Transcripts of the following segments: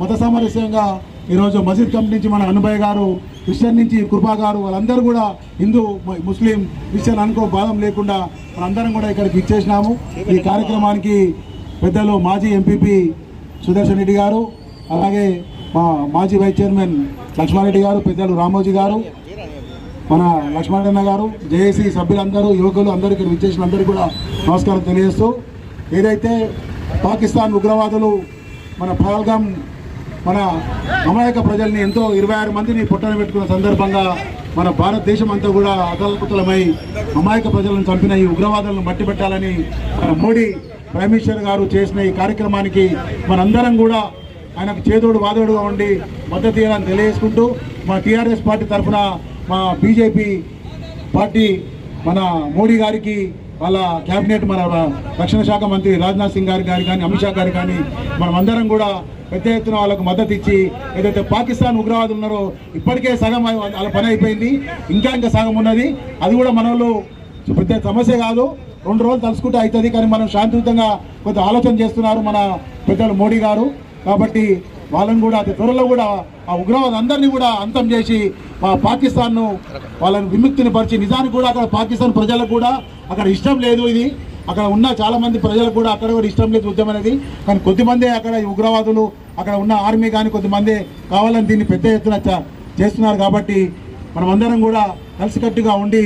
మత సామరస్యంగా ఈరోజు మసీద్ కమిటీ నుంచి మన అనుభయ్ గారు, క్రిస్టియన్ నుంచి కృపా గారు, వాళ్ళందరూ కూడా హిందూ ముస్లిం క్రిస్టియన్ అనుకో భావం లేకుండా మనందరం కూడా ఇక్కడికి ఇచ్చేసినాము. ఈ కార్యక్రమానికి పెద్దలు మాజీ ఎంపీపీ సుదర్శన్ రెడ్డి గారు, అలాగే మా మాజీ వైస్ చైర్మన్ లక్ష్మారెడ్డి గారు, పెద్దలు రామోజీ గారు, మన లక్ష్మణ గారు, జేఏసీ సభ్యులందరూ, యువకులు అందరూ ఇక్కడ విచ్చేసిన అందరికీ కూడా నమస్కారం తెలియజేస్తూ, ఏదైతే పాకిస్తాన్ ఉగ్రవాదులు మన పహల్గాం మన అమాయక ప్రజల్ని ఎంతో 26 మందిని పొట్టన పెట్టుకున్న సందర్భంగా మన భారతదేశం అంతా కూడా అతలకుతలమై అమాయక ప్రజలను చంపిన ఈ ఉగ్రవాదులను మట్టి పెట్టాలని మన మోడీ ప్రైమ్ మినిస్టర్ గారు చేసిన ఈ కార్యక్రమానికి మనందరం కూడా ఆయనకు చేదోడు వాదోడుగా ఉండి మద్దతు ఇవ్వాలని తెలియజేసుకుంటూ, మా టీఆర్ఎస్ పార్టీ తరఫున మా బీజేపీ పార్టీ మన మోడీ గారికి, వాళ్ళ క్యాబినెట్, మన రక్షణ శాఖ మంత్రి రాజ్నాథ్ సింగ్ గారికి కానీ, అమిత్ షా గారికి కానీ మనమందరం కూడా పెద్ద ఎత్తున వాళ్ళకు మద్దతు ఇచ్చి, ఏదైతే పాకిస్తాన్ ఉగ్రవాదులు ఉన్నారో ఇప్పటికే సగం వాళ్ళ పని అయిపోయింది, ఇంకా సగం ఉన్నది. అది కూడా మన వాళ్ళు పెద్ద సమస్య కాదు, 2 రోజులు తలుసుకుంటే అవుతుంది. కానీ మనం శాంతియుతంగా కొంత ఆలోచన చేస్తున్నారు మన పెద్దలు మోడీ గారు. కాబట్టి వాళ్ళని కూడా అతి త్వరలో కూడా ఆ ఉగ్రవాదులందరినీ కూడా అంతం చేసి మా పాకిస్తాన్ను వాళ్ళని విముక్తిని పరిచి, నిజానికి కూడా అక్కడ పాకిస్తాన్ ప్రజలకు కూడా అక్కడ ఇష్టం లేదు, ఇది అక్కడ ఉన్న చాలామంది ప్రజలకు కూడా అక్కడ కూడా ఇష్టం లేదు ఉద్యమం అనేది. కానీ కొద్దిమందే అక్కడ ఉగ్రవాదులు, అక్కడ ఉన్న ఆర్మీ కానీ కొద్దిమంది కావాలని దీన్ని పెద్ద ఎత్తున చేస్తున్నారు. కాబట్టి మనమందరం కూడా కలిసికట్టుగా ఉండి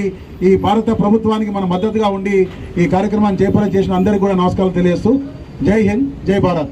ఈ భారత ప్రభుత్వానికి మనం మద్దతుగా ఉండి ఈ కార్యక్రమాన్ని చేపట్టి చేసిన అందరికీ కూడా నమస్కారాలు తెలియజేస్తూ, జై హింద్, జై భారత్.